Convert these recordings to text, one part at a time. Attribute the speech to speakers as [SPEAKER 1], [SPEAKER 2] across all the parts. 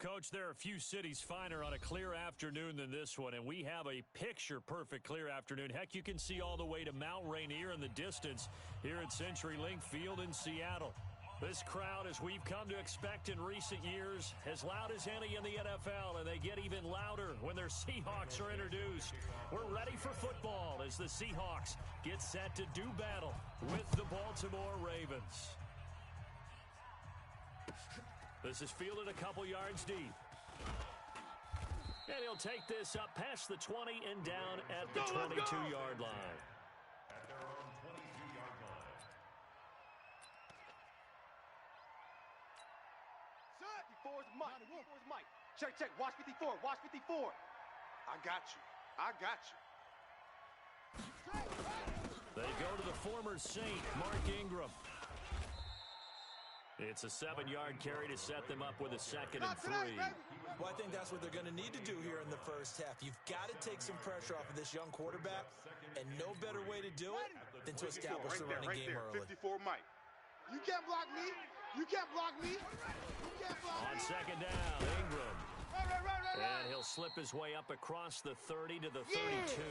[SPEAKER 1] Coach, there are a few cities finer on a clear afternoon than this one, and we have a picture-perfect clear afternoon. Heck, you can see all the way to Mount Rainier in the distance here at CenturyLink Field in Seattle. This crowd, as we've come to expect in recent years, as loud as any in the NFL, and they get even louder when their Seahawks are introduced. We're ready for football as the Seahawks get set to do battle with the Baltimore Ravens. This is fielded a couple yards deep. And he'll take this up past the 20 and down at the 22-yard line.
[SPEAKER 2] At their own 22-yard line.
[SPEAKER 3] Set. 54 is Mike. 54 is Mike. Check. Watch 54. Watch 54.
[SPEAKER 4] I got you.
[SPEAKER 1] They go to the former Saint, Mark Ingram. It's a 7-yard carry to set them up with a 2nd and 3.
[SPEAKER 5] Well, I think that's what they're going to need to do here in the first half. You've got to take some pressure off of this young quarterback, and no better way to do it than to establish the running game early.
[SPEAKER 4] 54, Mike.
[SPEAKER 3] You can't block me. You can't block me.
[SPEAKER 1] On 2nd down, Ingram. And he'll slip his way up across the 30 to the 32.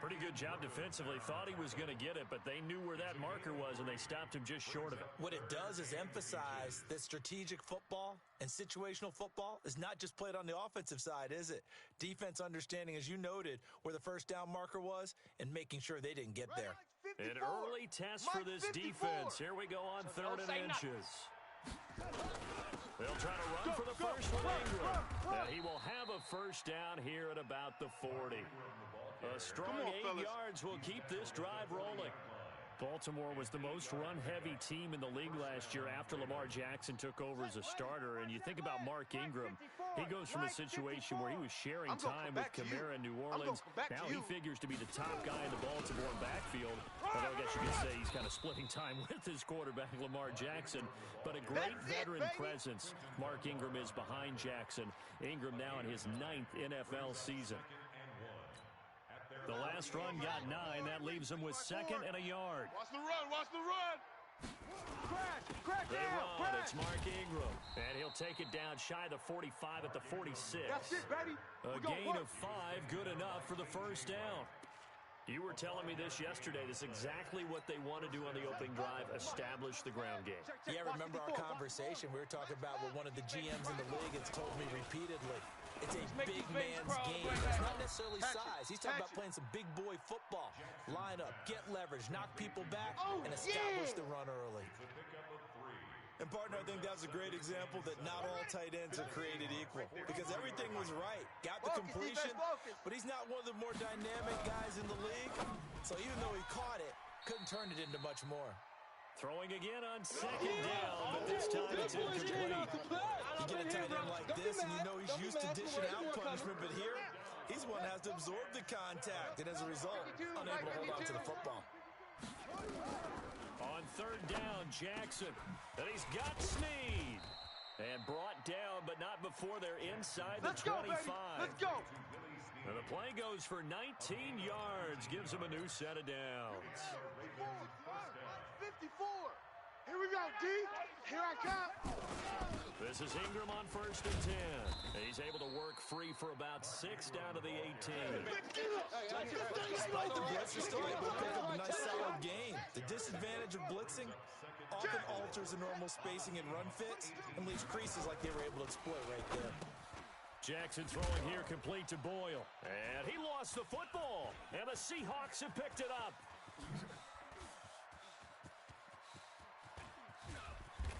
[SPEAKER 1] Pretty good job defensively. Thought he was going to get it, but they knew where that marker was, and they stopped him just short of it.
[SPEAKER 5] What it does is emphasize that strategic football and situational football is not just played on the offensive side, is it? Defense understanding, as you noted, where the first down marker was and making sure they didn't get there.
[SPEAKER 1] An early test for this defense. Here we go on 3rd and inches. They'll try to run for the first one, Ingram. And he will have a first down here at about the 40. A strong 8 yards will keep this drive rolling. Baltimore was the most run-heavy team in the league last year after Lamar Jackson took over as a starter. And you think about Mark Ingram, he goes from a situation where he was sharing time with Kamara in New Orleans. Now he figures to be the top guy in the Baltimore backfield. Although I guess you could say he's kind of splitting time with his quarterback, Lamar Jackson. But a great veteran presence. Mark Ingram is behind Jackson. Ingram now in his 9th NFL season. The last run got 9. That leaves him with 2nd and a yard.
[SPEAKER 4] Watch the run.
[SPEAKER 1] They run. It's Mark Ingram. And he'll take it down shy of the 45 at the 46.
[SPEAKER 3] That's it, baby.
[SPEAKER 1] A gain of 5, good enough for the first down. You were telling me this yesterday. This is exactly what they want to do on the opening drive, establish the ground game.
[SPEAKER 5] Yeah, remember our conversation. We were talking about what one of the GMs in the league has told me repeatedly. It's a big man's game. It's not necessarily size. He's talking about playing some big boy football. Line up, get leverage, knock people back, and establish the run early. And, partner, I think that's a great example that not all tight ends are created equal because everything was right. Got the completion, but he's not one of the more dynamic guys in the league. So even though he caught it, couldn't turn it into much more.
[SPEAKER 1] Throwing again on 2nd down, but this time it's incomplete.
[SPEAKER 5] You get a tight end like this, and you know he's used to dishing out punishment, but here, he's the one that has to absorb the contact, and as a result, unable to hold on to the football.
[SPEAKER 1] On 3rd down, Jackson. And he's got Snead. And brought down, but not before they're inside the 25.
[SPEAKER 3] Let's go.
[SPEAKER 1] And the play goes for 19 yards. Gives him a new set of downs.
[SPEAKER 3] 54. Here we go, D. Here I come.
[SPEAKER 1] This is Ingram on 1st and 10. And he's able to work free for about 6 down to the 18.
[SPEAKER 5] Despite the blitz, he's still able to pick up a nice solid gain. The disadvantage of blitzing often alters the normal spacing and run fits and leaves creases like they were able to exploit right there.
[SPEAKER 1] Jackson throwing here complete to Boyle. And he lost the football. And the Seahawks have picked it up.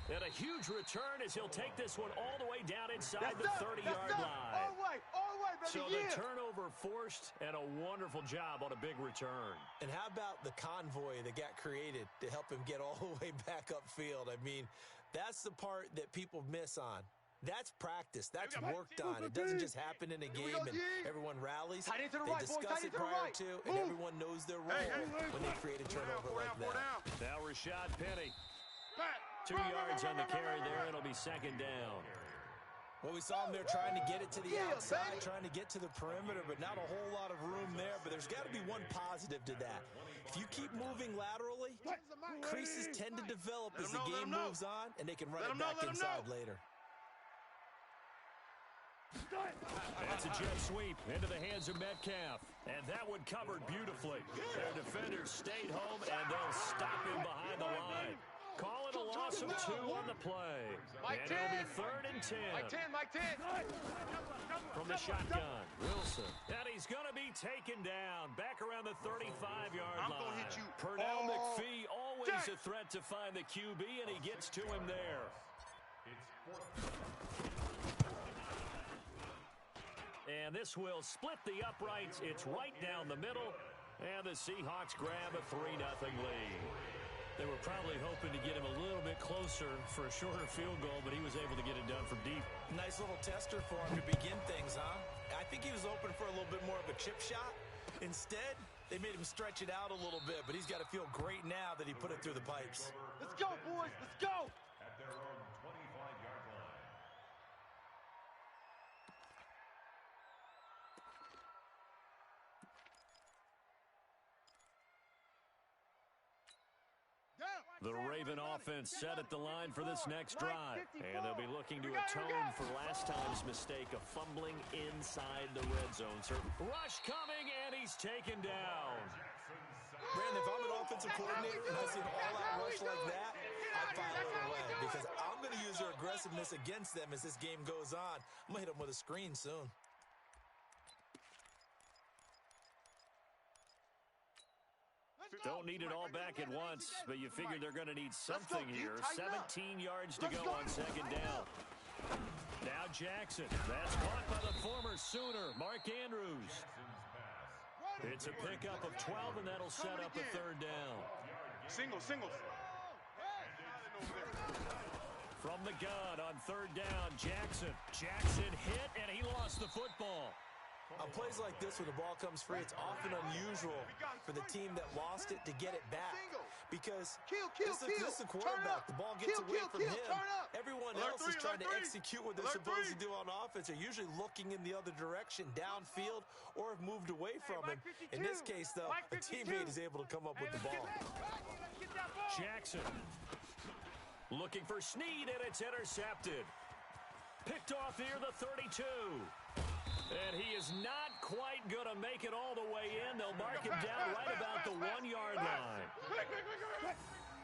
[SPEAKER 1] And a huge return as he'll take this one all the way down inside the 30-yard line.
[SPEAKER 3] All the way, baby.
[SPEAKER 1] So the turnover forced and a wonderful job on a big return.
[SPEAKER 5] And how about the convoy that got created to help him get all the way back upfield? I mean, that's the part that people miss on. That's practice. That's worked on. It doesn't just happen in a game and everyone rallies. They discuss it prior to, and everyone knows their role when they create a turnover like that.
[SPEAKER 1] Now Rashad Penny. 2 yards on the carry there. It'll be 2nd down.
[SPEAKER 5] Well, we saw him there trying to get it to the outside, trying to get to the perimeter, but not a whole lot of room there. But there's got to be one positive to that. If you keep moving laterally, creases tend to develop as the game moves on, and they can run it back inside later.
[SPEAKER 1] That's a jet sweep into the hands of Metcalf. And that one covered beautifully. Their defenders stayed home, and they'll stop him behind the line. Call it a loss of 2 on the play. And it'll be 3rd and 10.
[SPEAKER 3] Mike 10.
[SPEAKER 1] From the shotgun, Wilson. And he's going to be taken down. Back around the 35-yard line.
[SPEAKER 4] I'm going to hit you.
[SPEAKER 1] Pernell McPhee, always a threat to find the QB, and he gets to him there. And this will split the uprights. It's right down the middle. And the Seahawks grab a 3-0 lead. They were probably hoping to get him a little bit closer for a shorter field goal, but he was able to get it done from deep.
[SPEAKER 5] Nice little tester for him to begin things, huh? I think he was open for a little bit more of a chip shot. Instead, they made him stretch it out a little bit, but he's got to feel great now that he put it through the pipes.
[SPEAKER 3] Let's go, boys. Let's go.
[SPEAKER 2] At their own 25-yard line.
[SPEAKER 1] The Raven offense set at the line for this next drive. And they'll be looking to atone for last time's mistake of fumbling inside the red zone. So rush coming, and he's taken down.
[SPEAKER 5] Brandon, if I'm an offensive coordinator and I see an all-out rush like that, I file it away because I'm going to use their aggressiveness against them as this game goes on. I'm going to hit them with a screen soon.
[SPEAKER 1] Don't need it all back at once, but you figure they're going to need something here. 17 yards to go on 2nd down. Now Jackson. That's caught by the former Sooner, Mark Andrews. It's a pickup of 12, and that'll set up a 3rd down.
[SPEAKER 4] Singles.
[SPEAKER 1] From the gun on 3rd down, Jackson. Jackson hit, and he lost the football.
[SPEAKER 5] On plays like this where the ball comes free, it's often unusual for the team that lost it to get it back. Because this is the quarterback. The ball gets away from him. Everyone else is trying to execute what they're supposed to do on offense. They're usually looking in the other direction, downfield, or have moved away from him. In this case, though, a teammate is able to come up with the ball.
[SPEAKER 1] Jackson looking for Snead, and it's intercepted. Picked off near the 32. And he is not quite going to make it all the way in. They'll mark him down right about the 1-yard line.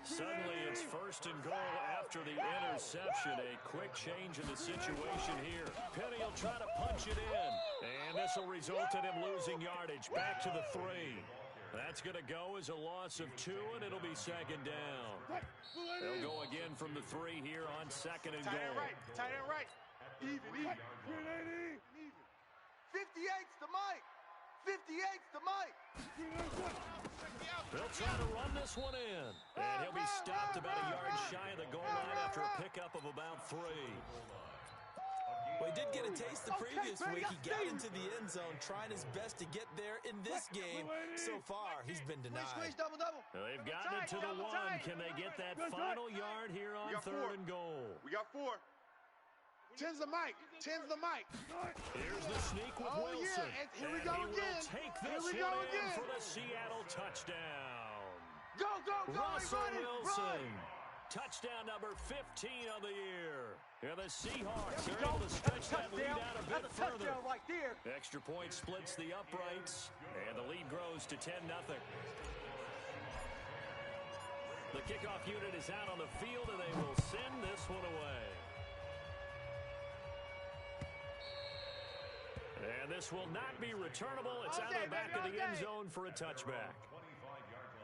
[SPEAKER 1] Suddenly, it's 1st and goal after the interception. A quick change in the situation here. Penny will try to punch it in. And this will result in him losing yardage. Back to the 3. That's going to go as a loss of 2, and it'll be 2nd down. They'll go again from the 3 here on 2nd and goal.
[SPEAKER 3] Tight end right. Even. 58's the Mike. 58's the Mike.
[SPEAKER 1] They'll try to run this one in. And he'll be stopped about a yard shy of the goal line after a pickup of about 3.
[SPEAKER 5] Well, he did get a taste the previous week. He got into the end zone, trying his best to get there in this game. So far, he's been denied.
[SPEAKER 3] Double.
[SPEAKER 1] They've gotten it to the 1. Can they get that final yard here on 3rd and goal?
[SPEAKER 4] We got 4. 10's the Mike.
[SPEAKER 1] Here's the sneak with Wilson.
[SPEAKER 3] Yeah. Here we go
[SPEAKER 1] and he
[SPEAKER 3] again.
[SPEAKER 1] will take this one in for the Seattle touchdown.
[SPEAKER 3] Go.
[SPEAKER 1] Russell Wilson. Touchdown number 15 of the year. And the Seahawks are able to stretch that lead out a bit further.
[SPEAKER 3] Right there.
[SPEAKER 1] Extra point splits the uprights, and the lead grows to 10-0. The kickoff unit is out on the field, and they will send this one away. And this will not be returnable. It's out of the back of the end zone for a touchback.
[SPEAKER 2] 25-yard line.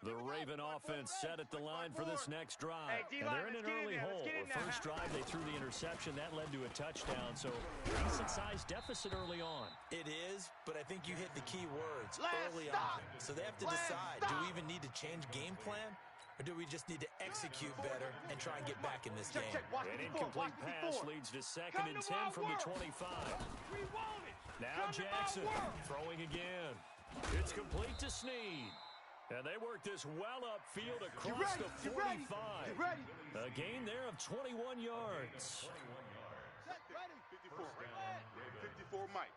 [SPEAKER 1] The Raven offense set at the line for this next drive. And they're in an early hole. The first drive, they threw the interception. That led to a touchdown. So, decent-sized deficit early on.
[SPEAKER 5] It is, but I think you hit the key words early on. So they have to decide, do we even need to change game plan? Or do we just need to execute better and try and get back in this game?
[SPEAKER 1] An incomplete pass leads to 2nd and 10 from the 25. Now Jackson throwing again. It's complete to Snead. And they work this well upfield across the 45. A gain there of 21 yards.
[SPEAKER 4] 54 Mike.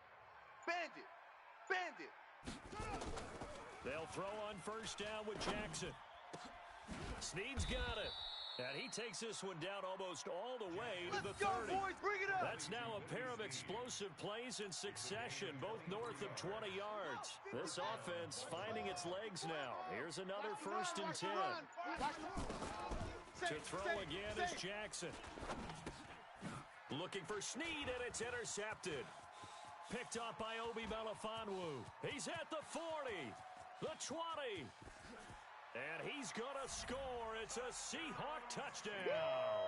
[SPEAKER 4] Bandit.
[SPEAKER 1] They'll throw on first down with Jackson. Snead's got it. And he takes this one down almost all the way to the 30.
[SPEAKER 3] Boys, bring it up.
[SPEAKER 1] That's now a pair of explosive plays in succession, both north of 20 yards. This offense finding its legs now. Here's another 1st and 10. To throw again is Jackson. Looking for Snead, and it's intercepted. Picked up by Obi Melifonwu. He's at the 40, the 20. And he's going to score. It's a Seahawk touchdown.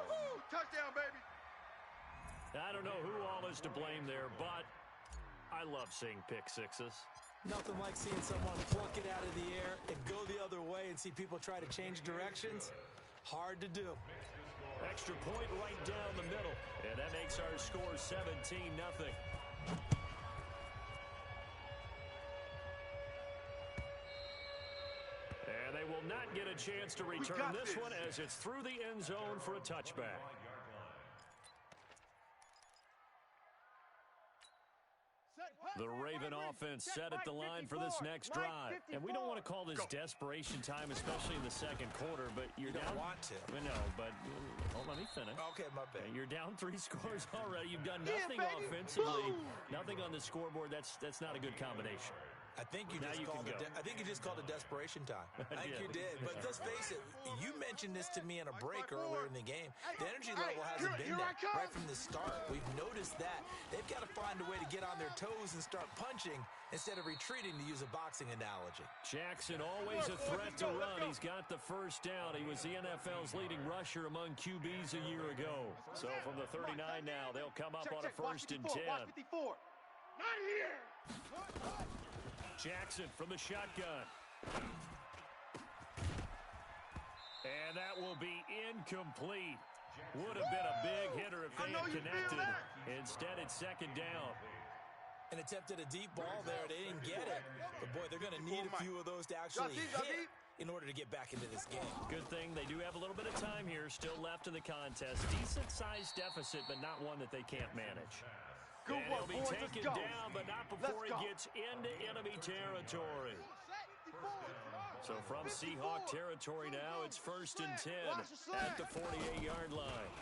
[SPEAKER 3] Woo-hoo! Touchdown, baby.
[SPEAKER 1] I don't know who all is to blame there, but I love seeing pick sixes.
[SPEAKER 5] Nothing like seeing someone pluck it out of the air and go the other way and see people try to change directions. Hard to do.
[SPEAKER 1] Extra point right down the middle. And that makes our score 17-0. And they will not get a chance to return this one as it's through the end zone for a touchback. The Raven offense set at the line for this next drive. And we don't want to call this desperation time, especially in the second quarter, but you're
[SPEAKER 5] You
[SPEAKER 1] down.
[SPEAKER 5] don't want to.
[SPEAKER 1] I know, but let me finish.
[SPEAKER 5] Okay, my bad.
[SPEAKER 1] You're down 3 scores already. You've done nothing
[SPEAKER 3] baby.
[SPEAKER 1] offensively,
[SPEAKER 3] Boom.
[SPEAKER 1] nothing on the scoreboard. That's not a good combination.
[SPEAKER 5] I think you
[SPEAKER 1] Now
[SPEAKER 5] just
[SPEAKER 1] you
[SPEAKER 5] called
[SPEAKER 1] can
[SPEAKER 5] it.
[SPEAKER 1] go.
[SPEAKER 5] I think you just called it desperation time. I think you did. But let's face it. You mentioned this to me in a break earlier in the game. The energy level hasn't been there right from the start. We've noticed that they've got to find a way to get on their toes and start punching instead of retreating, to use a boxing analogy.
[SPEAKER 1] Jackson always a threat to run. He's got the first down. He was the NFL's leading rusher among QBs a year ago. So from the 39 now, they'll come up on a 1st and 10.
[SPEAKER 3] Watch 54. Not here.
[SPEAKER 1] Jackson from the shotgun. And that will be incomplete. Would have been a big hitter if they had connected. Instead, it's 2nd down.
[SPEAKER 5] And attempted a deep ball there. They didn't get it. But, boy, they're going to need a few of those to actually hit in order to get back into this game.
[SPEAKER 1] Good thing they do have a little bit of time here still left in the contest. Decent-sized deficit, but not one that they can't manage.
[SPEAKER 3] Good
[SPEAKER 1] And
[SPEAKER 3] work,
[SPEAKER 1] he'll be
[SPEAKER 3] boys.
[SPEAKER 1] taken
[SPEAKER 3] Let's go.
[SPEAKER 1] down, but not before
[SPEAKER 3] Let's
[SPEAKER 1] he
[SPEAKER 3] go.
[SPEAKER 1] gets into enemy territory. So from Seahawk territory now, it's 1st and 10 at the 48-yard line.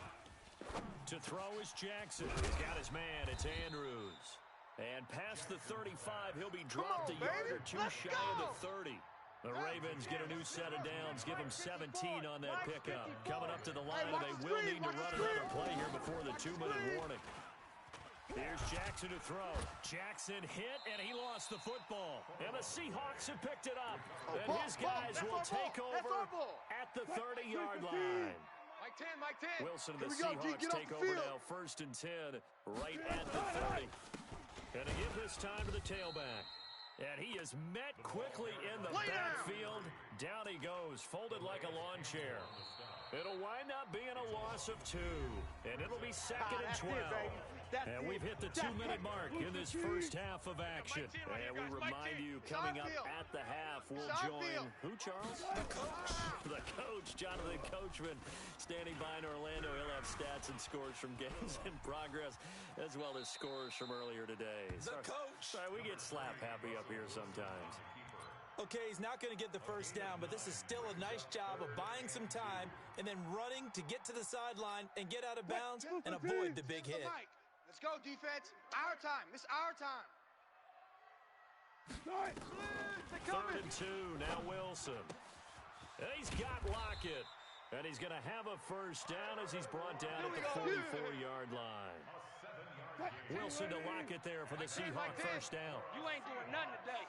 [SPEAKER 1] To throw is Jackson. He's got his man. It's Andrews. And past the 35, he'll be dropped a yard or two shy of the 30. The Ravens get a new set of downs, give them 17 on that pickup. Coming up to the line, and they will need to run another play here before the 2-minute warning. Here's Jackson to throw. Jackson hit, and he lost the football. And the Seahawks have picked it up. And his guys will take over at the 30-yard line.
[SPEAKER 3] Mike 10, Mike 10.
[SPEAKER 1] Wilson and the
[SPEAKER 3] Here we go, G.
[SPEAKER 1] Seahawks
[SPEAKER 3] Get off
[SPEAKER 1] take
[SPEAKER 3] the
[SPEAKER 1] over
[SPEAKER 3] field.
[SPEAKER 1] now, 1st and 10, right at the 30. And to give this time to the tailback. And he is met quickly in the backfield. Down he goes, folded like a lawn chair. It'll wind up being a loss of 2. And it'll be 2nd and 12. And we've hit the 2-minute mark in this first half of action. And we remind you, coming up at the half, we'll join, who, Charles?
[SPEAKER 5] The coach.
[SPEAKER 1] The coach, Jonathan Coachman, standing by in Orlando. He'll have stats and scores from games in progress, as well as scores from earlier today.
[SPEAKER 5] The coach.
[SPEAKER 1] Sorry, we get slap happy up here sometimes.
[SPEAKER 5] Okay, he's not going to get the first down, but this is still a nice job of buying some time and then running to get to the sideline and get out of bounds and avoid the big hit.
[SPEAKER 3] Let's go, defense. Our time. It's our time.
[SPEAKER 1] 3rd and 2, now Wilson. And he's got Lockett. And he's going to have a first down as he's brought down at the 44-yard line. Wilson to Lockett there for the Seahawk first down.
[SPEAKER 6] You ain't doing nothing today.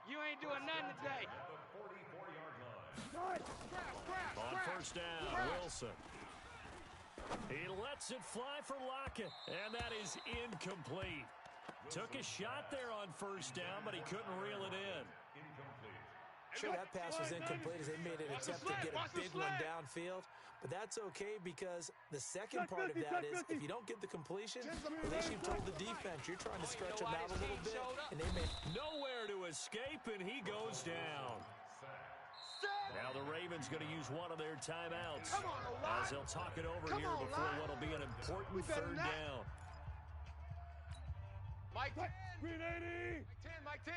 [SPEAKER 6] You ain't doing nothing today.
[SPEAKER 1] On first down, Wilson. He lets it fly for Lockett, and that is incomplete. Took a shot there on first down, but he couldn't reel it in.
[SPEAKER 5] Sure, that pass was incomplete as they made an attempt to get a big one downfield. But that's okay because the second part of that is if you don't get the completion, at least you've told the defense you're trying to stretch them out a little bit, and they may...
[SPEAKER 1] Nowhere to escape, and he goes down. Now the Ravens going to use one of their timeouts as they'll talk it over here before what will be an important 3rd down.
[SPEAKER 3] Mike 10. Mike 10, Mike 10.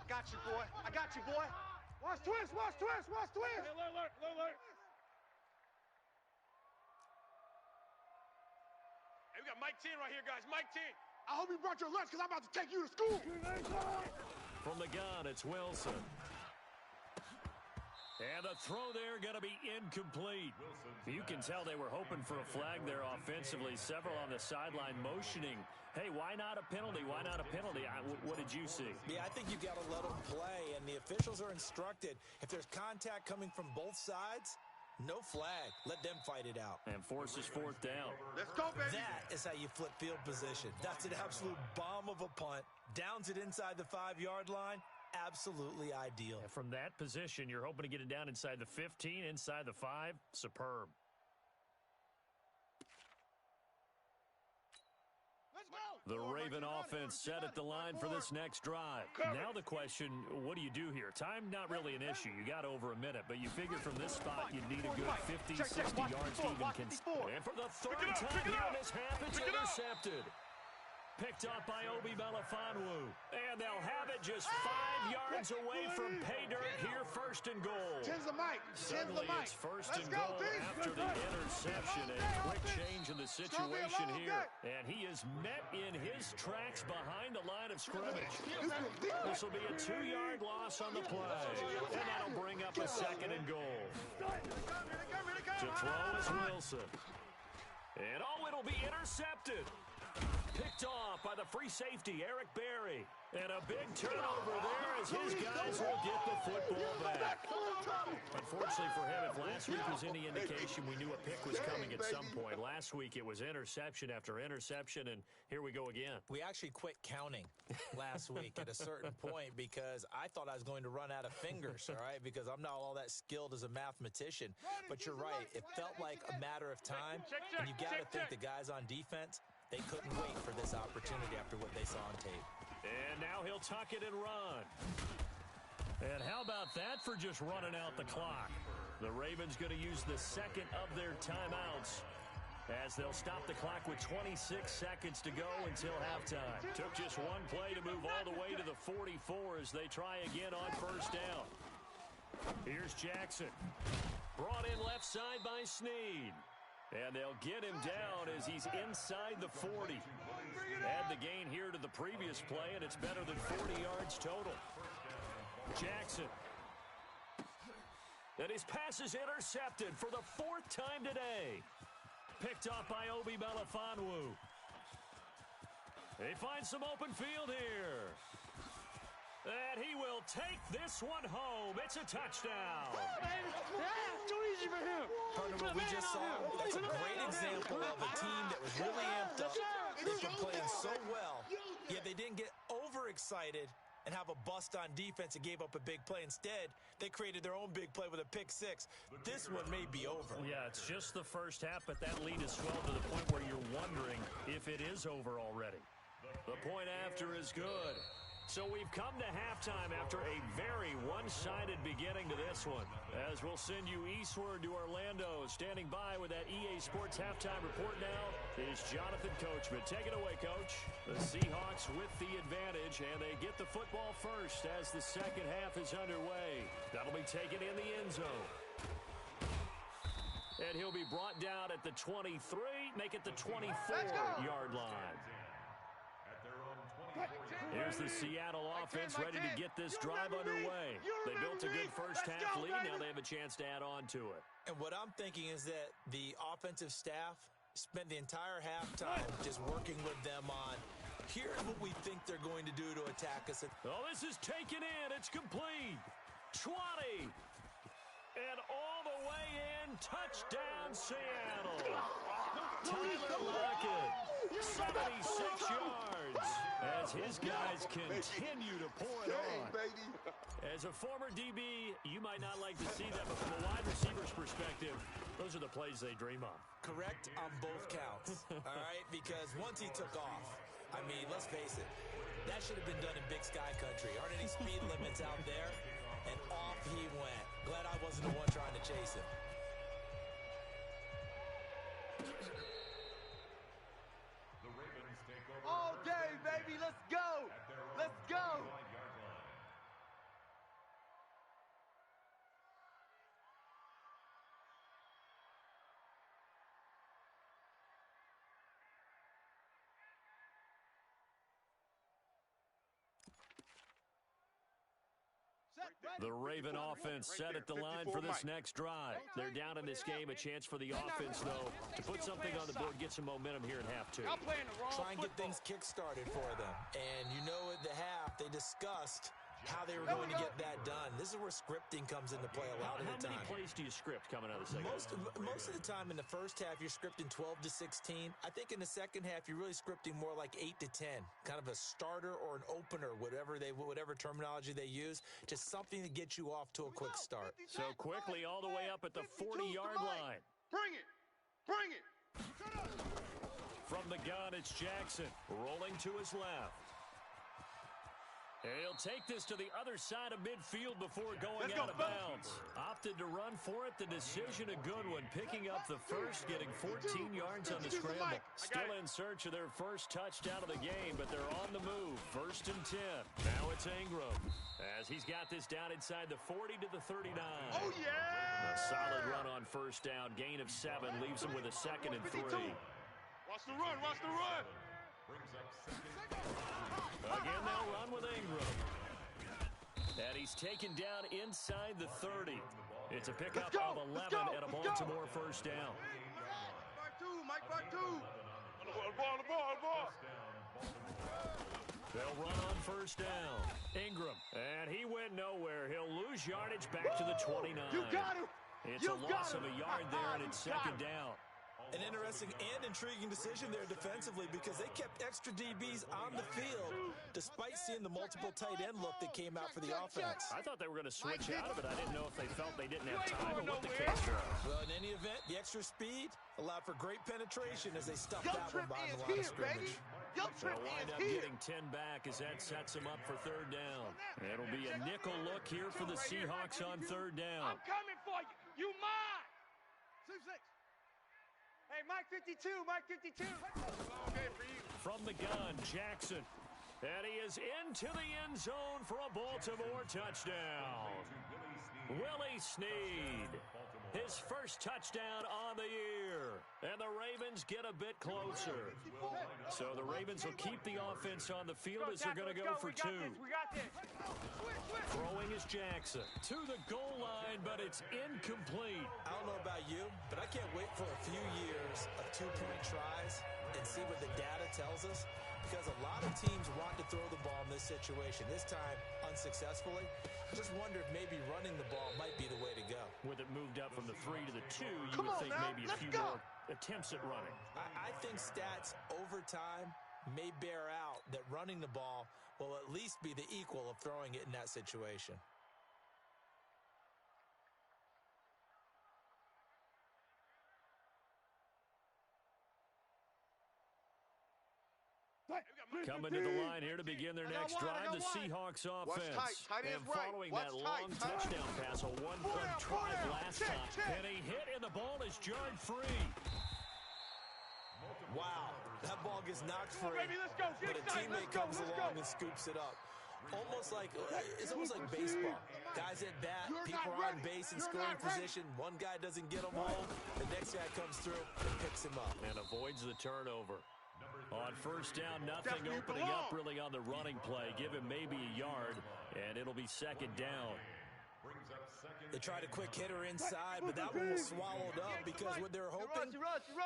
[SPEAKER 3] I got you, boy. I got you, boy.
[SPEAKER 4] Watch twist, watch twist, watch twist.
[SPEAKER 3] Alert. Hey, we got Mike 10 right here, guys. Mike 10.
[SPEAKER 4] I hope you brought your lunch because I'm about to take you to school.
[SPEAKER 1] From the gun, it's Wilson. And the throw there going to be incomplete. You can tell they were hoping for a flag there offensively. Several on the sideline motioning. Hey, why not a penalty? Why not a penalty? What did you see?
[SPEAKER 5] Yeah, I think you got to let them play, and the officials are instructed. If there's contact coming from both sides, no flag. Let them fight it out.
[SPEAKER 1] And forces fourth down.
[SPEAKER 4] Let's go, baby.
[SPEAKER 5] That is how you flip field position. That's an absolute bomb of a punt. Downs it inside the 5-yard line. Absolutely ideal.
[SPEAKER 1] And from that position, you're hoping to get it down inside the 15, inside the 5. Superb. The Raven offense set at the line for this next drive. Now the question, what do you do here? Time not really an issue. You got over a minute, but you figure from this spot you'd need a good 50, 60 yards to even consider. And for the third time here in this half, it's intercepted. Picked up by Obi Melifonwu. And they'll have it just 5 yards away from pay dirt here, first and goal.
[SPEAKER 4] Tens the mic.
[SPEAKER 1] Suddenly it's first and goal after the interception. A quick change in the situation here. And he is met in his tracks behind the line of scrimmage. This will be a 2-yard loss on the play. And that'll bring up a second and goal. To throw is Wilson. And it'll be intercepted. Picked off by the free safety, Eric Berry. And a big turnover there as his guys will get the football back. Unfortunately for him, if last week was any indication, we knew a pick was coming at some point. Last week it was interception after interception, and here we go again.
[SPEAKER 5] We actually quit counting last week at a certain point because I thought I was going to run out of fingers, all right, because I'm not all that skilled as a mathematician. But you're right. It felt like a matter of time, and you got to think the guys on defense, they couldn't wait for this opportunity after what they saw on tape.
[SPEAKER 1] And now he'll tuck it and run. And how about that for just running out the clock? The Ravens going to use the second of their timeouts as they'll stop the clock with 26 seconds to go until halftime. Took just one play to move all the way to the 44 as they try again on first down. Here's Jackson. Brought in left side by Snead. And they'll get him down as he's inside the 40. Add the gain here to the previous play, and it's better than 40 yards total. Jackson. And his pass is intercepted for the 4th time today. Picked up by Obi Melifonwu. They find some open field here. And he will take this one home. It's a touchdown.
[SPEAKER 6] Too easy for him.
[SPEAKER 5] Partner, what we just saw, that's a great example of a team that was really amped up. They've been playing so well, yet they didn't get overexcited and have a bust on defense and gave up a big play. Instead, they created their own big play with a pick 6. This one may be over.
[SPEAKER 1] Yeah, it's just the first half, but that lead is swelled to the point where you're wondering if it is over already. The point after is good. So we've come to halftime after a very one-sided beginning to this one. As we'll send you eastward to Orlando. Standing by with that EA Sports halftime report now is Jonathan Coachman. Take it away, Coach. The Seahawks with the advantage, and they get the football first as the second half is underway. That'll be taken in the end zone. And he'll be brought down at the 23, make it the 24-yard line. Here's the Seattle offense ready to get this drive underway. They built a good first half lead. Now they have a chance to add on to it.
[SPEAKER 5] And what I'm thinking is that the offensive staff spent the entire halftime just working with them on, here's what we think they're going to do to attack us.
[SPEAKER 1] Oh, this is taken in. It's complete. 20. And all the way in. Touchdown, Seattle. Tyler Lockett, 76 yards. As his guys continue to pour it on. As a former DB, you might not like to see that, but from a wide receiver's perspective, those are the plays they dream of.
[SPEAKER 5] Correct on both counts, all right? Because once he took off, I mean, let's face it, that should have been done in Big Sky Country. Aren't any speed limits out there? And off he went. Glad I wasn't the one trying to chase him.
[SPEAKER 3] All day, baby. Let's go. Let's go.
[SPEAKER 1] The Raven offense set at the line for this next drive. They're down in this game. A chance for the offense, though, to put something on the board, get some momentum here in half 2.
[SPEAKER 5] Try and get things kick-started for them. And you know at the half, they discussed how they were going to get that done. This is where scripting comes into play a lot of the time.
[SPEAKER 1] How many plays do you script coming out of the second half?
[SPEAKER 5] Most of the time in the first half, you're scripting 12 to 16. I think in the second half, you're really scripting more like 8 to 10. Kind of a starter or an opener, whatever terminology they use. Just something to get you off to a quick start.
[SPEAKER 1] So quickly all the way up at the 40-yard line.
[SPEAKER 4] Bring it. Bring it.
[SPEAKER 1] From the gun, it's Jackson rolling to his left. He'll take this to the other side of midfield before going out of bounds. Opted to run for it. The decision a good one. Picking up the first, getting 14 yards on the scramble. Still in search of their first touchdown of the game, but they're on the move. 1st and 10. Now it's Ingram, as he's got this down inside the 40 to the 39.
[SPEAKER 4] Oh, yeah!
[SPEAKER 1] A solid run on first down. Gain of 7 leaves him with a 2nd and 3.
[SPEAKER 4] Watch the run. Watch the run.
[SPEAKER 1] Again, they'll run with Ingram. And he's taken down inside the 30. It's a pickup of 11 and a Baltimore first down.
[SPEAKER 4] Mike, back two. The ball.
[SPEAKER 1] They'll run on first down. Ingram, and he went nowhere. He'll lose yardage back to the 29.
[SPEAKER 4] You got him.
[SPEAKER 1] It's a loss of a yard there, and it's 2nd down.
[SPEAKER 5] An interesting and intriguing decision there defensively because they kept extra DBs on the field despite seeing the multiple tight end look that came out for the offense.
[SPEAKER 1] I thought they were going to switch out of it. I didn't know if they felt they didn't have time or what the case was.
[SPEAKER 5] Well, in any event, the extra speed allowed for great penetration as they stuffed that one behind the line of scrimmage.
[SPEAKER 1] They'll wind up getting 10 back as that sets them up for 3rd down. It'll be a nickel look here for the Seahawks on 3rd down.
[SPEAKER 6] I'm coming for you. You mine.
[SPEAKER 4] 6-6.
[SPEAKER 3] Hey, Mike 52, Mike 52.
[SPEAKER 4] Okay for you.
[SPEAKER 1] From the gun, Jackson. And he is into the end zone for a Baltimore touchdown. Willie Snead. His first touchdown on the year. And the Ravens get a bit closer. So the Ravens will keep the offense on the field as they're going to go for 2.
[SPEAKER 3] We got this.
[SPEAKER 1] Throwing is Jackson to the goal line, but it's incomplete.
[SPEAKER 5] I don't know about you, but I can't wait for a few years of 2-point tries and see what the data tells us. Because a lot of teams want to throw the ball in this situation. This time, unsuccessfully. I just wonder if maybe running the ball might be the way to go.
[SPEAKER 1] With it moved up from the 3 to the 2, you would think maybe a few more attempts at running.
[SPEAKER 5] I think stats over time may bear out that running the ball will at least be the equal of throwing it in that situation.
[SPEAKER 1] Coming to the line here to begin their next drive, the Seahawks offense. And following that long touchdown pass, a one-play drive last time. And he hit, and the ball is jarred free.
[SPEAKER 5] Wow, that ball gets knocked free, but a teammate comes along and scoops it up. It's almost like baseball. Guys at bat, people are on base in scoring position. One guy doesn't get them home. The next guy comes through and picks him up.
[SPEAKER 1] And avoids the turnover. On first down, nothing opening up really on the running play. Give him maybe a yard, and it'll be 2nd down.
[SPEAKER 5] They tried a quick hitter inside, but that one was swallowed up because what they're hoping,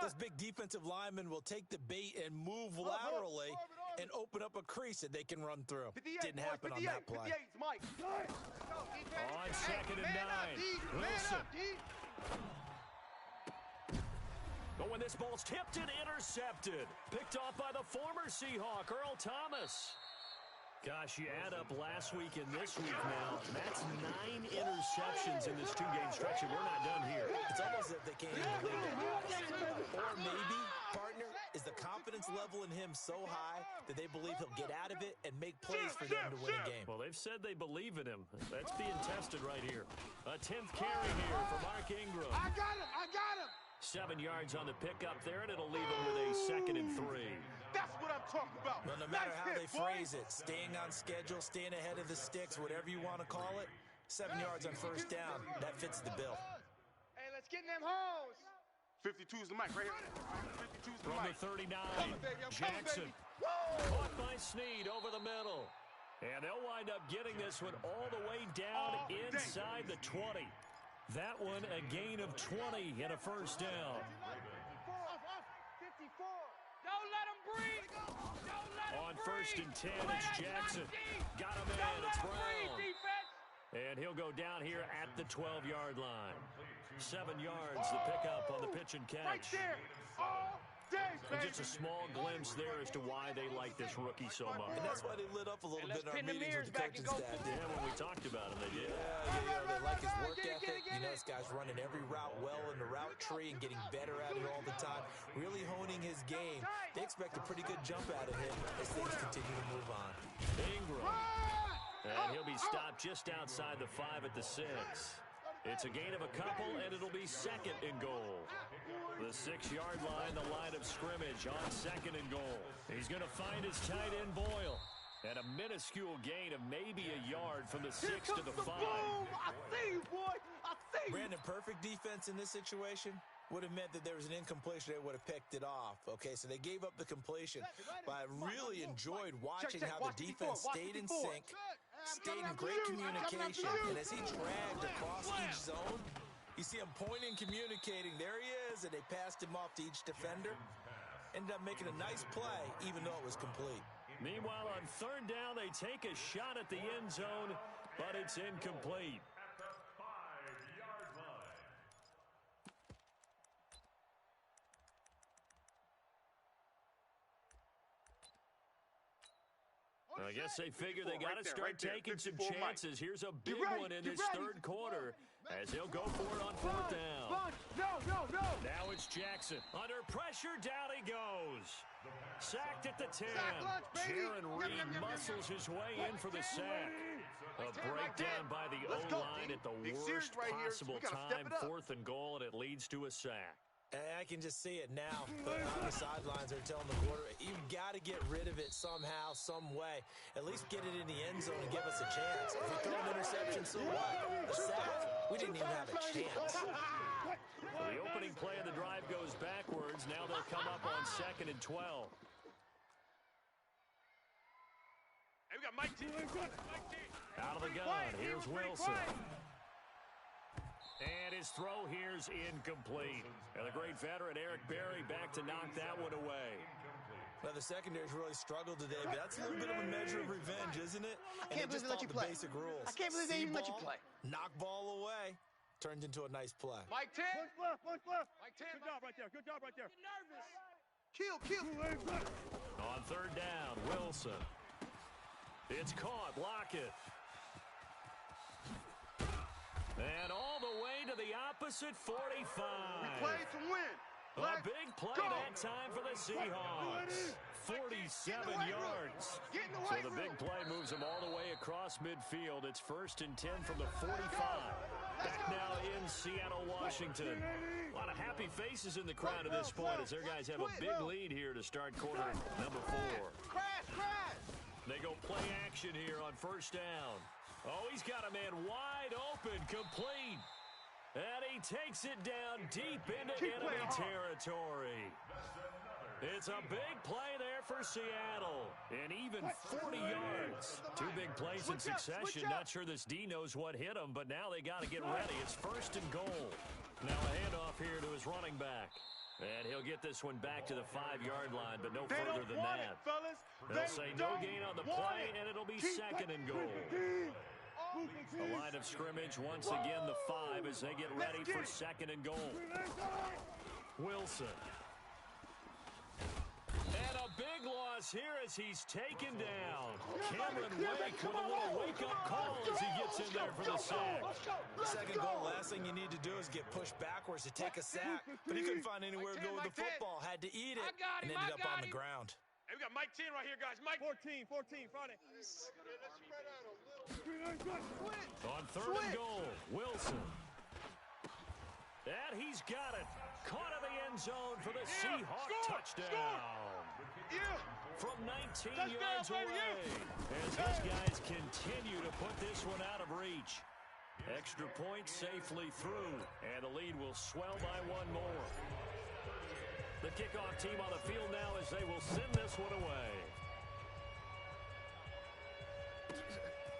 [SPEAKER 5] this big defensive lineman will take the bait and move laterally and open up a crease that they can run through. Didn't happen on that play.
[SPEAKER 1] On 2nd and 9, Wilson. But when this ball's tipped and intercepted, picked off by the former Seahawk, Earl Thomas. Gosh, you add up last week and this week now, that's 9 interceptions in this 2-game stretch, and we're not done here.
[SPEAKER 5] It's almost as if they can't even believe it. Or maybe, partner, is the confidence level in him so high that they believe he'll get out of it and make plays for them to win a game.
[SPEAKER 1] Well, they've said they believe in him. That's being tested right here. A 10th carry here for Mark Ingram.
[SPEAKER 4] I got him.
[SPEAKER 1] 7 yards on the pickup there, and it'll leave him with a 2nd and 3.
[SPEAKER 4] That's what I'm talking about.
[SPEAKER 5] Well, no matter how they phrase it, staying on schedule, staying ahead of the sticks, whatever you want to call it, 7 yards on first down, that fits the bill.
[SPEAKER 3] Hey, let's get in them holes.
[SPEAKER 4] 52's the mic right here. 52's the
[SPEAKER 1] From
[SPEAKER 4] mic.
[SPEAKER 1] the 39,
[SPEAKER 4] Jackson.
[SPEAKER 1] caught by Snead over the middle. And they'll wind up getting this one all the way down inside the 20. That one a gain of 20 and a first down.
[SPEAKER 3] 54.
[SPEAKER 6] Don't let him breathe. Don't let him
[SPEAKER 1] On
[SPEAKER 6] breathe.
[SPEAKER 1] 1st and 10,
[SPEAKER 6] Play
[SPEAKER 1] it's
[SPEAKER 6] that
[SPEAKER 1] Jackson.
[SPEAKER 6] shot, D.
[SPEAKER 1] Got him in.
[SPEAKER 6] Don't let
[SPEAKER 1] It's
[SPEAKER 6] him breathe,
[SPEAKER 1] Brown.
[SPEAKER 6] defense.
[SPEAKER 1] And he'll go down here at the 12-yard line. 7 yards the pickup on the pitch and
[SPEAKER 3] Right
[SPEAKER 1] catch.
[SPEAKER 3] there. All day,
[SPEAKER 1] And
[SPEAKER 3] baby.
[SPEAKER 1] just a small glimpse there as to why they like this rookie so much.
[SPEAKER 5] And that's why they lit up a little
[SPEAKER 6] Let's
[SPEAKER 5] bit in our
[SPEAKER 6] pin the
[SPEAKER 5] meetings
[SPEAKER 6] mirrors
[SPEAKER 5] with the
[SPEAKER 6] back and
[SPEAKER 5] coaching
[SPEAKER 6] go
[SPEAKER 5] staff.
[SPEAKER 6] forward.
[SPEAKER 1] Yeah, when we talked about him, they did.
[SPEAKER 5] They like his work
[SPEAKER 3] Get it,
[SPEAKER 5] ethic.
[SPEAKER 3] get it.
[SPEAKER 5] This guy's running every route well in the route tree and getting better at it all the time, really honing his game. They expect a pretty good jump out of him as things continue to move on.
[SPEAKER 1] Ingram. And he'll be stopped just outside the 5 at the 6. It's a gain of a couple, and it'll be 2nd and goal. The 6-yard line, the line of scrimmage on 2nd and goal. He's going to find his tight end, Boyle. And a minuscule gain of maybe a yard from the 6 to the 5.
[SPEAKER 3] Boom! I see you, boy. I see you.
[SPEAKER 5] Brandon, perfect defense in this situation would have meant that there was an incompletion. They would have picked it off. Okay, so they gave up the completion. But I really enjoyed watching how the defense stayed in sync, stayed in great communication. And as he dragged across each zone, you see him pointing, communicating. There he is, and they passed him off to each defender. Ended up making a nice play, even though it was complete.
[SPEAKER 1] Meanwhile, on 3rd down, they take a shot at the end zone, but it's incomplete.
[SPEAKER 2] At the 5-yard line.
[SPEAKER 1] I guess they figure they got to start taking some
[SPEAKER 4] 54 Mike.
[SPEAKER 1] chances. Here's a big
[SPEAKER 3] ready,
[SPEAKER 1] one in
[SPEAKER 3] get
[SPEAKER 1] this
[SPEAKER 3] ready.
[SPEAKER 1] 3rd quarter as he'll go for it on 4th down.
[SPEAKER 3] Bunch. No.
[SPEAKER 1] Now it's Jackson. Under pressure, down he goes. Sacked at the 10.
[SPEAKER 3] Sack lunch, baby.
[SPEAKER 1] Jaron Reed muscles his way in for the sack. A breakdown by the
[SPEAKER 4] Let's go,
[SPEAKER 1] O-line
[SPEAKER 4] D.
[SPEAKER 1] at the
[SPEAKER 4] Big
[SPEAKER 1] worst
[SPEAKER 4] series right here.
[SPEAKER 1] possible
[SPEAKER 4] We gotta step
[SPEAKER 1] time.
[SPEAKER 4] it up.
[SPEAKER 1] 4th and goal, and it leads to a sack.
[SPEAKER 5] And I can just see it now. But on the sidelines, they're telling the quarterback, you've got to get rid of it somehow, some way. At least get it in the end zone and give us a chance. If we throw an interception, so what? A sack? We didn't even have a chance.
[SPEAKER 1] The opening play of the drive goes backwards. Now they'll come up on 2nd and 12.
[SPEAKER 4] Hey, we got Mike T.
[SPEAKER 1] Out of the gun, here's Wilson. And his throw here's incomplete. And the great veteran Eric Berry back to knock that one away.
[SPEAKER 5] Well, the secondary's really struggled today, but that's a little bit of a measure of revenge, isn't it?
[SPEAKER 3] I can't believe they let you play.
[SPEAKER 5] Basic rules.
[SPEAKER 3] I can't believe they
[SPEAKER 5] See
[SPEAKER 3] even let you
[SPEAKER 5] ball,
[SPEAKER 3] play.
[SPEAKER 5] Knock ball away. Turns into a nice play.
[SPEAKER 3] Mike 10.
[SPEAKER 7] Punch left.
[SPEAKER 3] Mike 10.
[SPEAKER 7] Good job right there. Good job right there.
[SPEAKER 6] Nervous.
[SPEAKER 3] Kill.
[SPEAKER 1] On 3rd down, Wilson. It's caught. Lockett. And all the way to the opposite 45.
[SPEAKER 4] We played to win.
[SPEAKER 1] A big play that time for the Seahawks. 47 yards. So the big play moves them all the way across midfield. It's 1st and 10 from the 45. Back now in Seattle, Washington. A lot of happy faces in the crowd at this point as their guys have a big lead here to start quarter number 4.
[SPEAKER 3] Crash.
[SPEAKER 1] They go play action here on 1st down. Oh, he's got a man wide open, complete. And he takes it down deep into enemy territory. It's a big play there for Seattle. And even 40 yards. 2 big plays in succession. Not sure this D knows what hit him, but now they got to get ready. It's 1st and goal. Now a handoff here to his running back. And he'll get this one back to the 5-yard line, but no further than that. They'll say no gain on the play, and it'll be 2nd and goal. The line of scrimmage, once again, the 5 as they get ready for 2nd and goal. Wilson. And a big loss here as he's taken down. Cameron Wake with a little wake-up call as he gets in there for the sack.
[SPEAKER 5] 2nd goal, last thing you need to do is get pushed backwards to take a sack. But he couldn't find anywhere to go with the football. Had to eat it
[SPEAKER 6] I got
[SPEAKER 5] and
[SPEAKER 6] him,
[SPEAKER 5] ended
[SPEAKER 6] I
[SPEAKER 5] up
[SPEAKER 6] got
[SPEAKER 5] on the
[SPEAKER 6] him.
[SPEAKER 5] ground.
[SPEAKER 4] Hey, we got Mike 10 right here, guys. Mike.
[SPEAKER 7] 14, Friday.
[SPEAKER 1] On 3rd and goal, Wilson. And he's got it. Caught in the end zone for the Seahawk touchdown. From 19 yards away. As these guys continue to put this one out of reach. Extra point safely through. And the lead will swell by 1 more. The kickoff team on the field now as they will send this one away.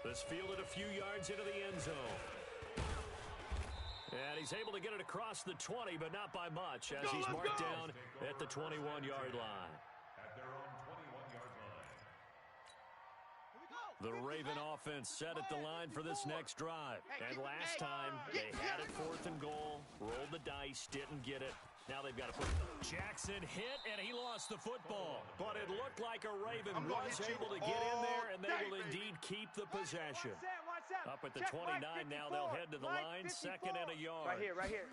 [SPEAKER 1] This fielded a few yards into the end zone. And he's able to get it across the 20, but not by much, as he's marked down at the 21-yard line.
[SPEAKER 2] At their own 21-yard line.
[SPEAKER 1] The Raven offense set at the line for this next drive. And last time, they had it 4th and goal, rolled the dice, didn't get it. Now they've got to put Jackson hit, and he lost the football. But it looked like a Raven was able to get in there, and they will indeed keep the possession. Up at the 29 now, they'll head to the line, 2nd and a yard.
[SPEAKER 3] Right here.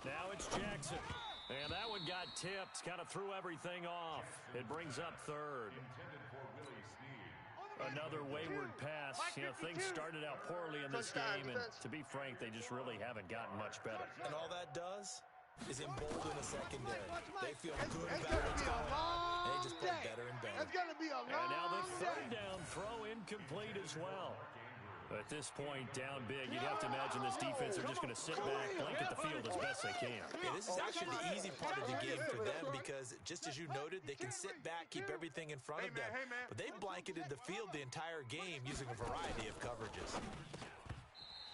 [SPEAKER 1] Now it's Jackson. And that one got tipped, kind of threw everything off. It brings up 3rd.
[SPEAKER 2] Intended for Willie Snead.
[SPEAKER 1] Another wayward pass. You know, things started out poorly in this game, and to be frank, they just really haven't gotten much better.
[SPEAKER 5] And all that does is embolden the secondary. They feel good about what's going on, and they just play better and better.
[SPEAKER 8] It's going to be a long
[SPEAKER 1] And now the 3rd
[SPEAKER 8] day.
[SPEAKER 1] down throw incomplete as well. At this point, down big, you'd have to imagine this defense are just going to sit back, blanket the field as best they can.
[SPEAKER 5] Yeah, this is actually the easy part of the game for them because, just as you noted, they can sit back, keep everything in front of them. But they blanketed the field the entire game using a variety of coverages.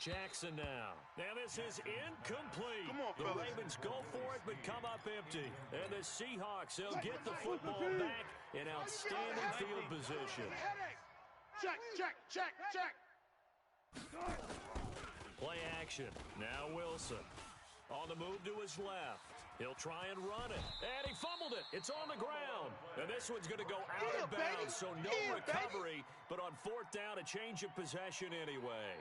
[SPEAKER 1] Jackson now. Now this is incomplete.
[SPEAKER 4] Come on,
[SPEAKER 1] the
[SPEAKER 4] fellas.
[SPEAKER 1] Ravens go for it, but come up empty. And the Seahawks, they'll get the football back in outstanding field position.
[SPEAKER 4] Check.
[SPEAKER 1] Play action. Now Wilson. On the move to his left. He'll try and run it. And he fumbled it. It's on the ground. And this one's going to go out of bounds, so no recovery. But on 4th down, a change of possession anyway.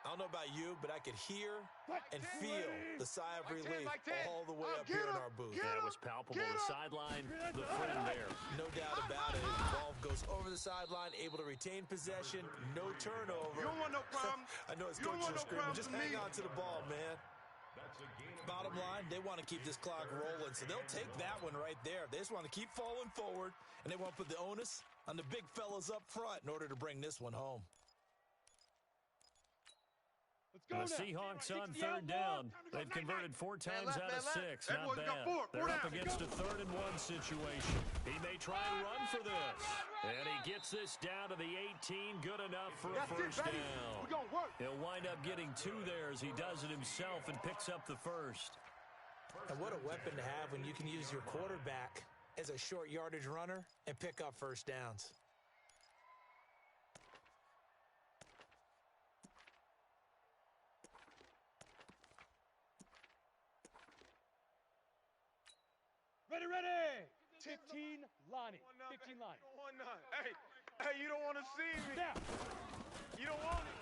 [SPEAKER 5] I don't know about you, but I could hear and feel the sigh of relief all the way up here in our booth.
[SPEAKER 1] That was palpable. The sideline, the friend there.
[SPEAKER 5] No doubt about it. The ball goes over the sideline, able to retain possession, no turnover.
[SPEAKER 4] You don't want no problem.
[SPEAKER 5] I know his
[SPEAKER 4] You don't
[SPEAKER 5] coaches
[SPEAKER 4] want
[SPEAKER 5] are
[SPEAKER 4] no
[SPEAKER 5] screaming,
[SPEAKER 4] problems
[SPEAKER 5] just
[SPEAKER 4] with
[SPEAKER 5] hang
[SPEAKER 4] me.
[SPEAKER 5] on to the ball, man.
[SPEAKER 2] That's a gain of
[SPEAKER 5] Bottom line, they want to keep this clock rolling, so they'll take that one right there. They just want to keep falling forward, and they want to put the onus on the big fellas up front in order to bring this one home.
[SPEAKER 1] The Seahawks on 3rd down. They've converted 4 times out of 6. Not bad. They're up against a 3rd and 1 situation. He may try and run for this. And he gets this down to the 18. Good enough for a first down. He'll wind up getting 2 there as he does it himself and picks up the first.
[SPEAKER 5] And what a weapon to have when you can use your quarterback as a short yardage runner and pick up first downs.
[SPEAKER 7] Ready. 15 Lonnie. 15 Lonnie.
[SPEAKER 4] Hey, you don't want to see me.
[SPEAKER 7] Down.
[SPEAKER 4] You don't want it.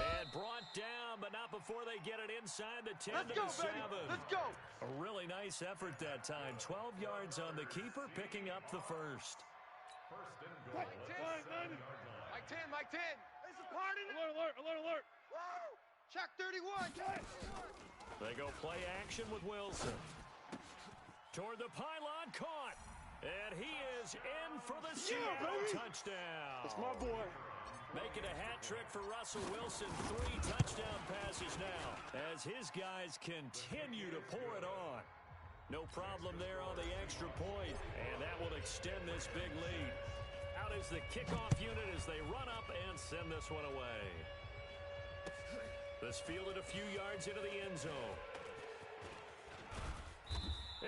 [SPEAKER 1] And brought down, but not before they get it inside the 10 to the 7.
[SPEAKER 3] Let's go.
[SPEAKER 1] A really nice effort that time. 12 yards on the keeper, picking up the first.
[SPEAKER 2] First and goal.
[SPEAKER 3] Mike 10. This is Pardon.
[SPEAKER 7] Alert.
[SPEAKER 3] Check 31.
[SPEAKER 1] They go play action with Wilson. Toward the pylon, caught. And he is in for the Seattle touchdown.
[SPEAKER 3] That's my boy.
[SPEAKER 1] Making a hat trick for Russell Wilson. 3 touchdown passes now as his guys continue to pour it on. No problem there on the extra point, and that will extend this big lead. Out is the kickoff unit as they run up and send this one away. This fielded a few yards into the end zone.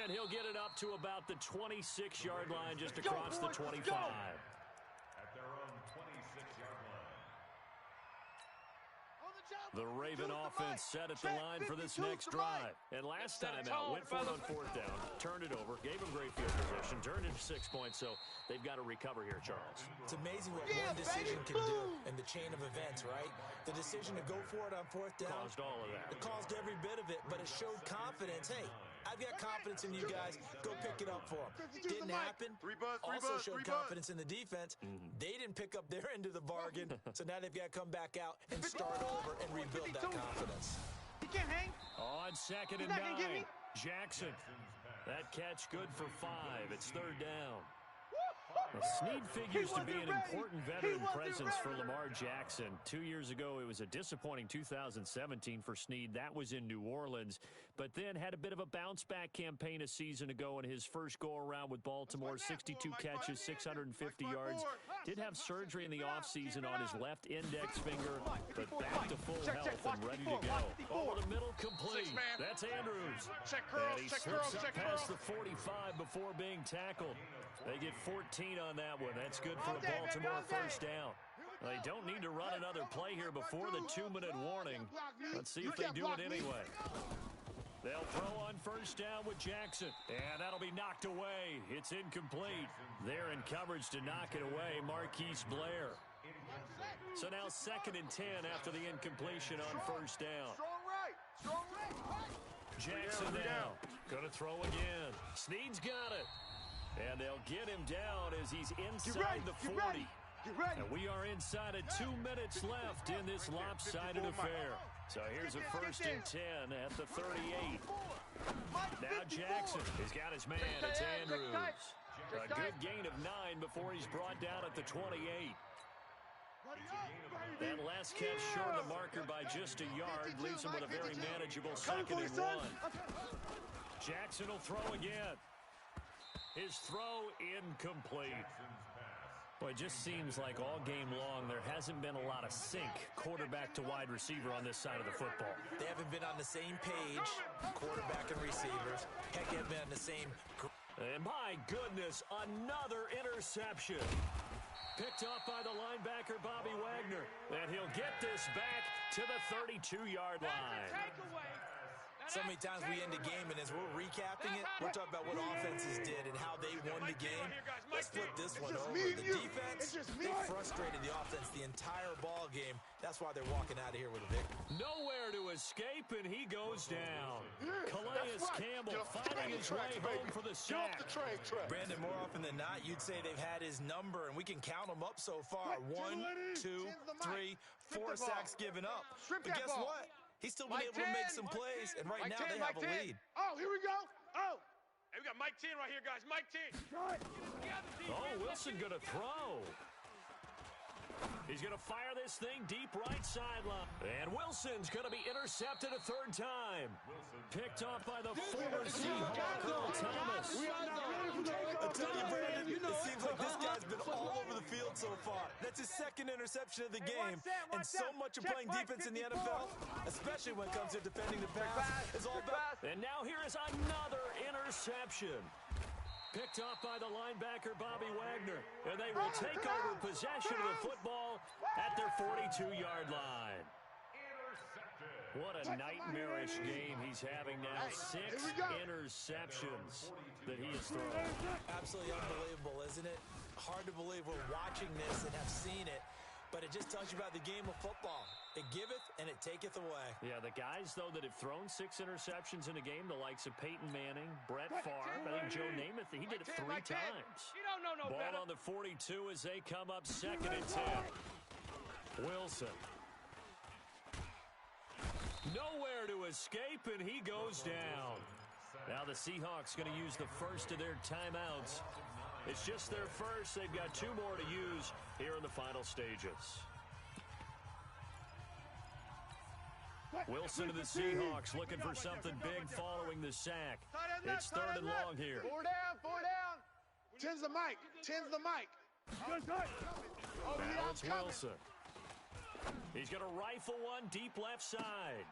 [SPEAKER 1] And he'll get it up to about the 26-yard line, just across the 25.
[SPEAKER 2] At their own 26-yard line.
[SPEAKER 1] The Raven offense set at the line for this next drive. And last time out, went for it on 4th down, turned it over, gave him great field position, turned it to 6 points, so they've got to recover here, Charles.
[SPEAKER 5] It's amazing what one decision can do in the chain of events, right? The decision to go for it on 4th down.
[SPEAKER 1] Caused all of that.
[SPEAKER 5] It caused every bit of it, but it showed confidence. Hey, I've got confidence in you guys. Go pick it up for them. Didn't happen. Also showed confidence in the defense. They didn't pick up their end of the bargain, so now they've got to come back out and start over and rebuild that confidence.
[SPEAKER 3] He can't hang.
[SPEAKER 1] On 2nd and 9, Jackson. That catch good for 5. It's 3rd down. Now, Snead figures to be an important veteran presence for Lamar Jackson. 2 years ago, it was a disappointing 2017 for Snead. That was in New Orleans. but then had a bit of a bounce-back campaign a season ago in his first go-around with Baltimore. 62 catches, 650 yards. Did have surgery in the offseason on his left index finger, but back to full health and ready to go. Over the middle, complete. That's Andrews. And he slips up past the 45 before being tackled. They get 14 on that one. That's good for a Baltimore first down. They don't need to run another play here before the 2-minute warning. Let's see if they do it anyway. They'll throw on first down with Jackson, and that'll be knocked away. It's incomplete. They're in coverage to knock it away, Marquise Blair. So now 2nd and 10 after the incompletion on first down. Jackson now. Going to throw again. Snead's got it. And they'll get him down as he's inside the 40. And we are inside of 2 minutes left in this lopsided affair. So here's a 1st and 10 at the 38. Now Jackson has got his man. It's Andrews. A good gain of 9 before he's brought down at the 28. That last catch short of the marker by just a yard leaves him with a very manageable 2nd and 1. Jackson will throw again. His throw incomplete. Well, it just seems like all game long there hasn't been a lot of sync quarterback to wide receiver on this side of the football.
[SPEAKER 5] They haven't been on the same page, quarterback and receivers. Heck, they haven't been on the same.
[SPEAKER 1] And my goodness, another interception. Picked off by the linebacker, Bobby Wagner. And he'll get this back to the 32-yard line.
[SPEAKER 5] So many times we end a game, and as we're recapping it, we're talking about what offenses did and how they won the game. Let's flip this one over. The defense, they frustrated the offense the entire ball game. That's why they're walking out of here with a victory.
[SPEAKER 1] Nowhere to escape, and he goes down. Calais Campbell finding his way home for the sack.
[SPEAKER 5] Brandon, more often than not, you'd say they've had his number, and we can count them up so far. 1, 2, 3, 4 sacks given up. But guess what? He's still been able to make some plays, and right now they have a lead.
[SPEAKER 4] Oh, here we go. Oh. Hey, we got Mike 10 right here, guys. Mike 10.
[SPEAKER 1] Oh, Wilson going to throw. He's going to fire this thing deep right sideline. And Wilson's going to be intercepted a 3rd time. Picked off by the former Seahawk, Earl Thomas.
[SPEAKER 5] I'll tell you, Brandon, it seems like this guy's been all over the field so far. That's his 2nd interception of the game. And so much of playing defense in the NFL, especially when it comes to defending the pass, is all about.
[SPEAKER 1] And now here is another interception. Picked off by the linebacker, Bobby Wagner. And they will take over possession of the football at their 42-yard line. What a nightmarish game he's having now. 6 interceptions that he has thrown.
[SPEAKER 5] Absolutely unbelievable, isn't it? Hard to believe we're watching this and have seen it, but it just tells you about the game of football. It giveth and it taketh away.
[SPEAKER 1] Yeah, the guys, though, that have thrown 6 interceptions in a game, the likes of Peyton Manning, Brett Favre, I think Joe Namath, he did it 3 times.
[SPEAKER 6] You don't know no better.
[SPEAKER 1] Ball on the 42 as they come up 2nd and 10. Wilson. Nowhere to escape, and he goes down. Now the Seahawks going to use the first of their timeouts. It's just their first. They've got 2 more to use here in the final stages. Wilson to the Seahawks looking for something big following the sack. It's 3rd and long here.
[SPEAKER 4] 4 down, 4 down. 10's the mic. 10's the mic.
[SPEAKER 1] Now it's Wilson. He's going to rifle one deep left side.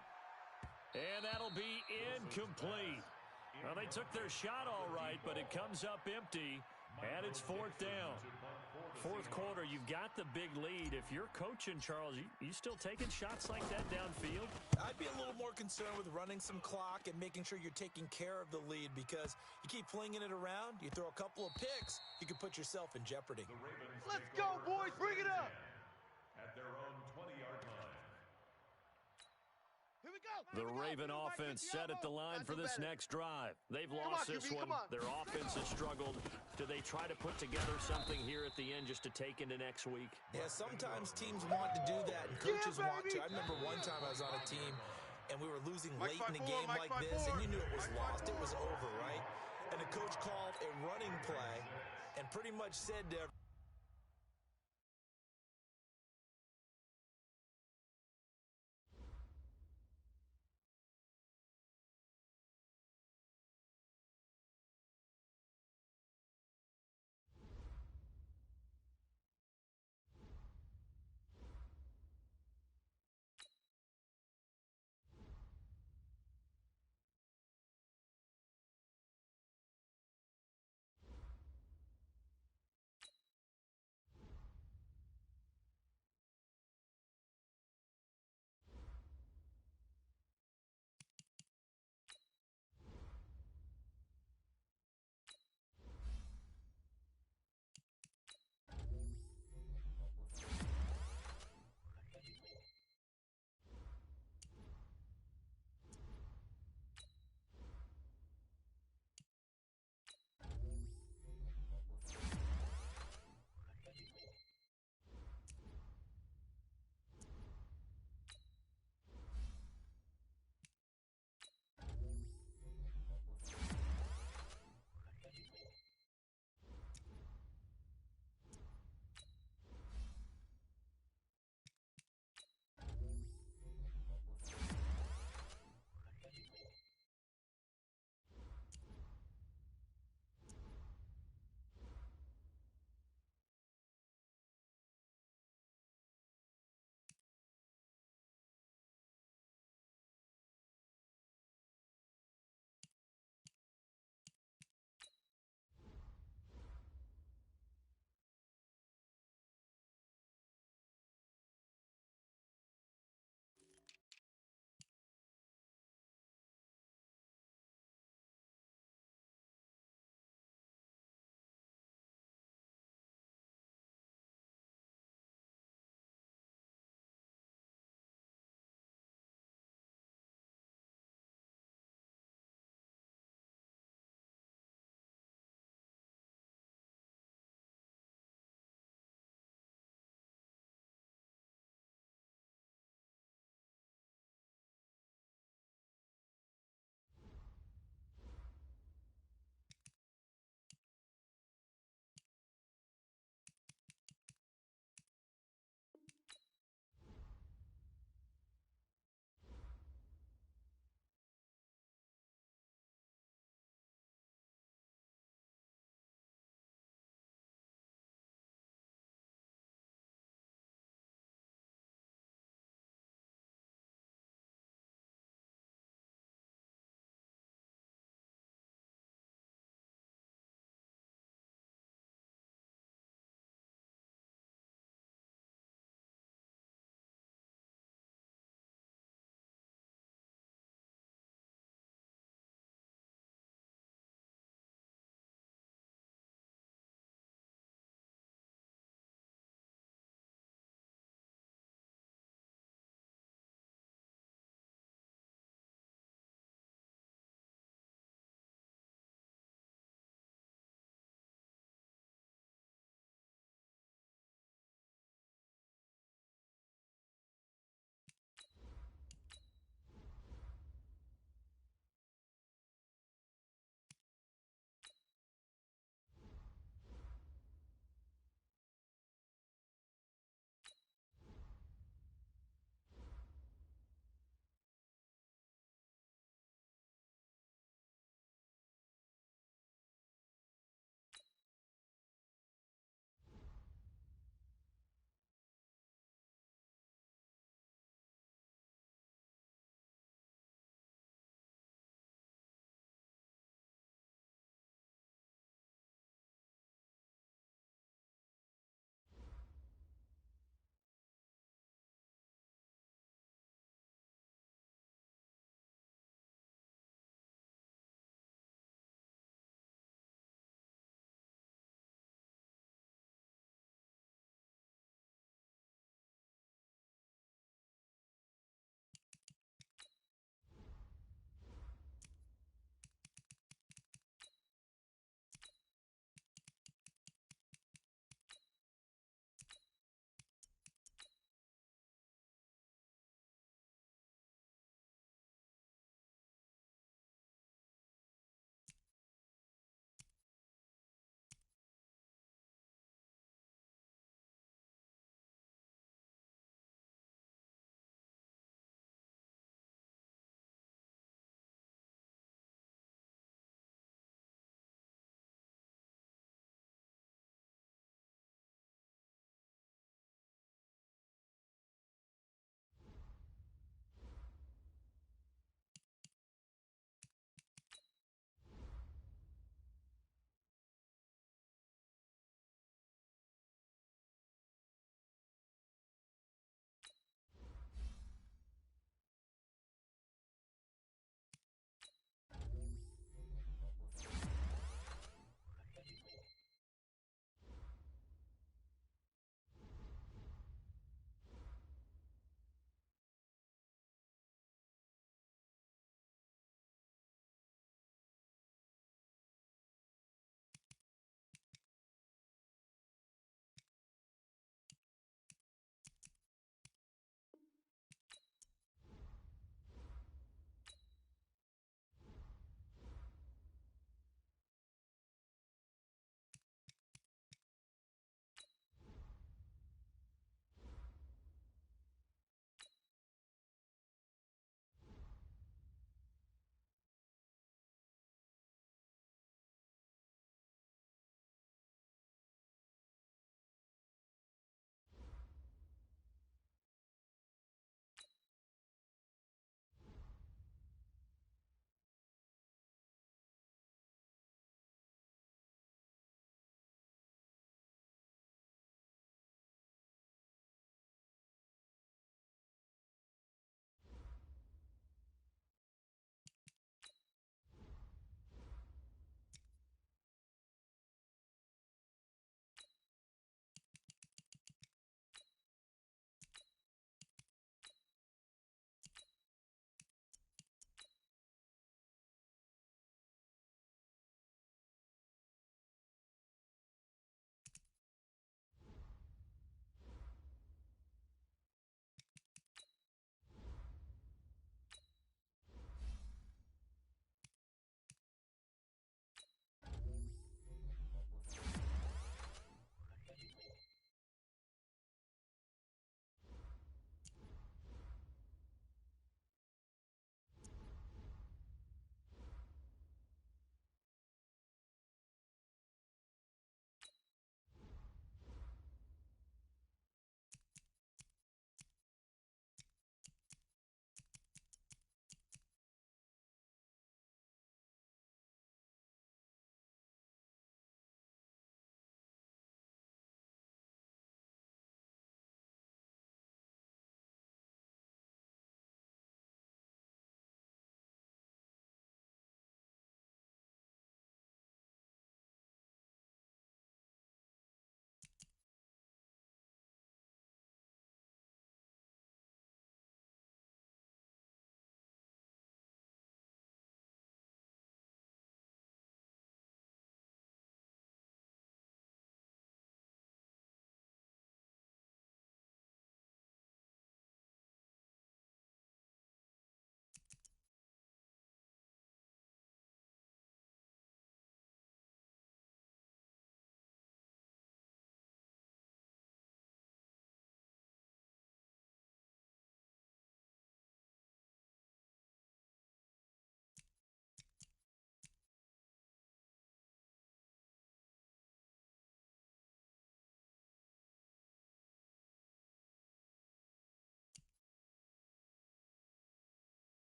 [SPEAKER 1] And that'll be incomplete. Well, they took their shot all right, but it comes up empty, and it's 4th down. 4th quarter, you've got the big lead. If you're coaching, Charles, you still taking shots like that downfield?
[SPEAKER 5] I'd be a little more concerned with running some clock and making sure you're taking care of the lead, because you keep flinging it around, you throw a couple of picks, you can put yourself in jeopardy.
[SPEAKER 4] Let's go, boys. Bring it up.
[SPEAKER 2] At their own 20-yard line.
[SPEAKER 4] Here we go.
[SPEAKER 1] The Raven offense set at the line for this next drive. They've lost this one. Their offense has struggled. Do they try to put together something here at the end just to take into next week?
[SPEAKER 5] Yeah, sometimes teams want to do that, and coaches want to. I remember one time I was on a team, and we were losing late in the game like this, and you knew it was lost. It was over, right? And the coach called a running play and pretty much said to